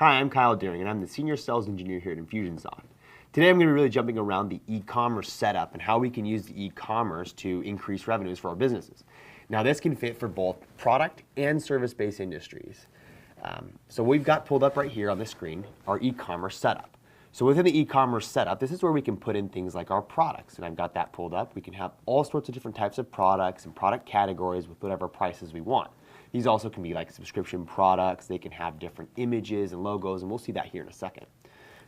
Hi, I'm Kyle Deering, and I'm the Senior Sales Engineer here at Infusionsoft. Today I'm going to be really jumping around the e-commerce setup and how we can use the e-commerce to increase revenues for our businesses. Now this can fit for both product and service-based industries. So we've got pulled up right here on the screen our e-commerce setup. So within the e-commerce setup, this is where we can put in things like our products, and I've got that pulled up. We can have all sorts of different types of products and product categories with whatever prices we want. These also can be like subscription products. They can have different images and logos, and we'll see that here in a second.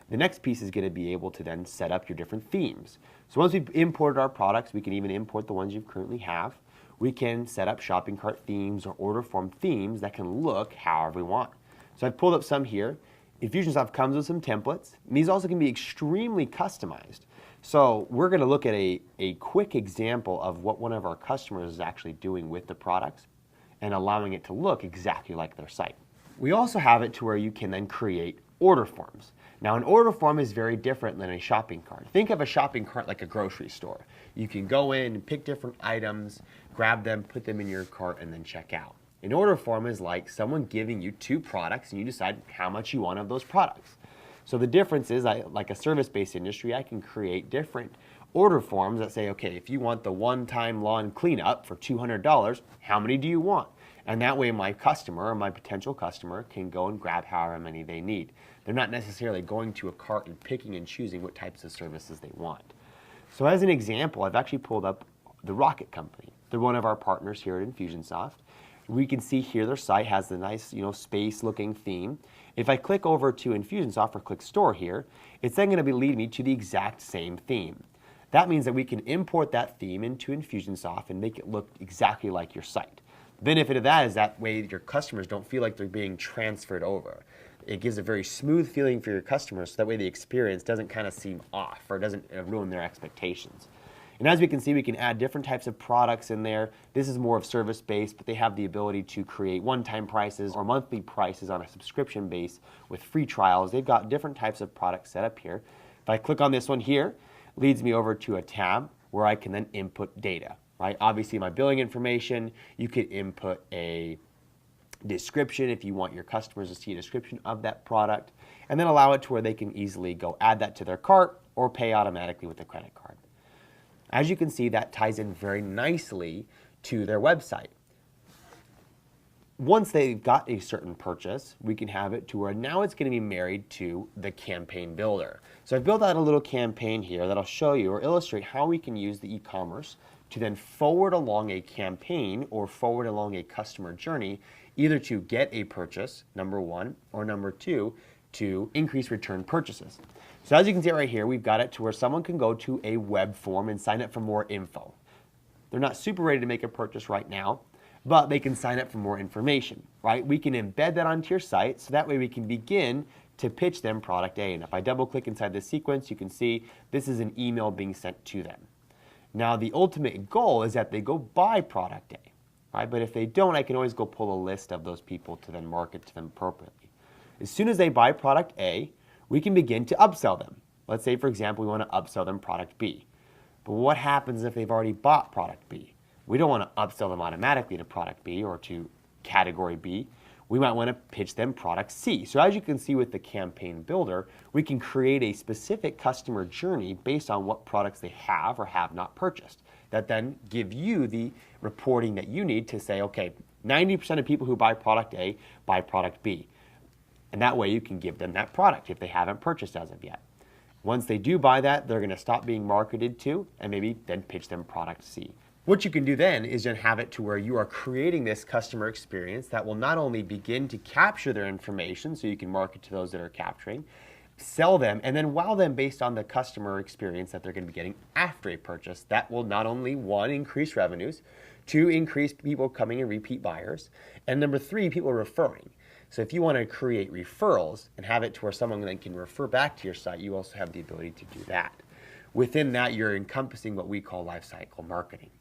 The next piece is going to be able to then set up your different themes. So once we've imported our products, we can even import the ones you currently have. We can set up shopping cart themes or order form themes that can look however we want. So I've pulled up some here. Infusionsoft comes with some templates, and these also can be extremely customized. So we're going to look at a quick example of what one of our customers is actually doing with the products and allowing it to look exactly like their site. We also have it to where you can then create order forms. Now an order form is very different than a shopping cart. Think of a shopping cart like a grocery store. You can go in and pick different items, grab them, put them in your cart, and then check out. An order form is like someone giving you two products and you decide how much you want of those products. So the difference is, like a service-based industry, I can create different order forms that say, okay, if you want the one-time lawn cleanup for $200, how many do you want? And that way my customer or my potential customer can go and grab however many they need. They're not necessarily going to a cart and picking and choosing what types of services they want. So as an example, I've actually pulled up the Rocket Company. They're one of our partners here at Infusionsoft. We can see here their site has the nice, space-looking theme. If I click over to Infusionsoft or click Store here, it's then going to lead me to the exact same theme. That means that we can import that theme into Infusionsoft and make it look exactly like your site. The benefit of that is that way your customers don't feel like they're being transferred over. It gives a very smooth feeling for your customers, so that way the experience doesn't kind of seem off or doesn't ruin their expectations. And as we can see, we can add different types of products in there. This is more of service-based, but they have the ability to create one-time prices or monthly prices on a subscription base with free trials. They've got different types of products set up here. If I click on this one here, it leads me over to a tab where I can then input data, right? Obviously, my billing information, you could input a description if you want your customers to see a description of that product, and then allow it to where they can easily go add that to their cart or pay automatically with a credit card. As you can see, that ties in very nicely to their website. Once they've got a certain purchase, we can have it to where now it's going to be married to the campaign builder. So I've built out a little campaign here that'll show you or illustrate how we can use the e-commerce to then forward along a campaign or forward along a customer journey, either to get a purchase, number one, or number two, to increase return purchases. So as you can see right here, we've got it to where someone can go to a web form and sign up for more info. They're not super ready to make a purchase right now, but they can sign up for more information, right? We can embed that onto your site, so that way we can begin to pitch them product A. And if I double click inside this sequence, you can see this is an email being sent to them. Now the ultimate goal is that they go buy product A, right? But if they don't, I can always go pull a list of those people to then market to them appropriately. As soon as they buy product A, we can begin to upsell them. Let's say, for example, we want to upsell them product B. But what happens if they've already bought product B? We don't want to upsell them automatically to product B or to category B. We might want to pitch them product C. So as you can see with the campaign builder, we can create a specific customer journey based on what products they have or have not purchased. That then give you the reporting that you need to say, okay, 90% of people who buy product A buy product B. And that way you can give them that product if they haven't purchased as of yet. Once they do buy that, they're going to stop being marketed to and maybe then pitch them product C. What you can do then is then have it to where you are creating this customer experience that will not only begin to capture their information so you can market to those that are capturing, sell them, and then wow them based on the customer experience that they're going to be getting after a purchase. That will not only, one, increase revenues, two, increase people coming and repeat buyers, and number three, people referring. So if you want to create referrals and have it to where someone then can refer back to your site, you also have the ability to do that. Within that, you're encompassing what we call lifecycle marketing.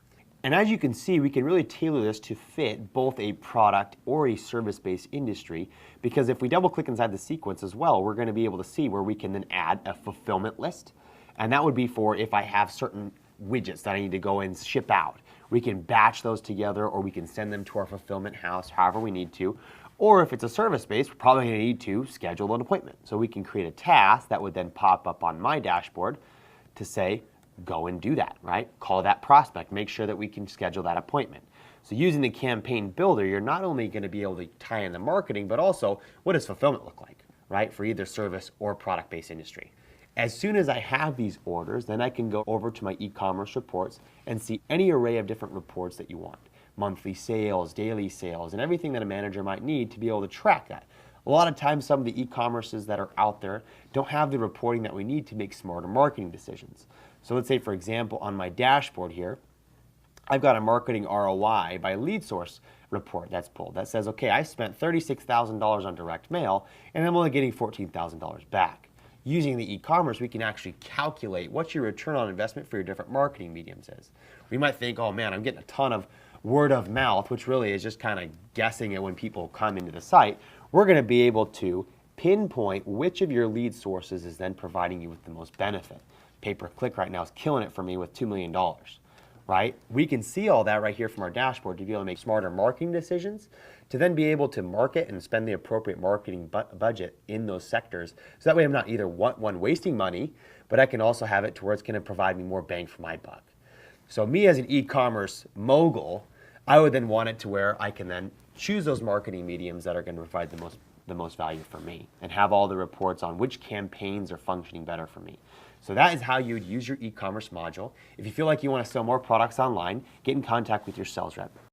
And as you can see, we can really tailor this to fit both a product or a service-based industry, because if we double click inside the sequence as well, we're going to be able to see where we can then add a fulfillment list. And that would be for if I have certain widgets that I need to go and ship out. We can batch those together, or we can send them to our fulfillment house, however we need to. Or if it's a service-based, we're probably going to need to schedule an appointment. So we can create a task that would then pop up on my dashboard to say, go and do that, right? Call that prospect, make sure that we can schedule that appointment. So using the campaign builder, you're not only going to be able to tie in the marketing, but also what does fulfillment look like, right? For either service or product-based industry. As soon as I have these orders, then I can go over to my e-commerce reports and see any array of different reports that you want. Monthly sales, daily sales, and everything that a manager might need to be able to track that. A lot of times, some of the e-commerces that are out there don't have the reporting that we need to make smarter marketing decisions. So let's say, for example, on my dashboard here, I've got a marketing ROI by lead source report that's pulled that says, okay, I spent $36,000 on direct mail and I'm only getting $14,000 back. Using the e-commerce, we can actually calculate what your return on investment for your different marketing mediums is. We might think, oh man, I'm getting a ton of word of mouth, which really is just kind of guessing it when people come into the site. We're going to be able to pinpoint which of your lead sources is then providing you with the most benefit. Pay-per-click right now is killing it for me with $2 million, right? We can see all that right here from our dashboard to be able to make smarter marketing decisions, to then be able to market and spend the appropriate marketing budget in those sectors. So that way I'm not either one wasting money, but I can also have it to where it's going to provide me more bang for my buck. So me as an e-commerce mogul, I would then want it to where I can then choose those marketing mediums that are going to provide the most value for me and have all the reports on which campaigns are functioning better for me. So that is how you would use your e-commerce module. If you feel like you want to sell more products online, get in contact with your sales rep.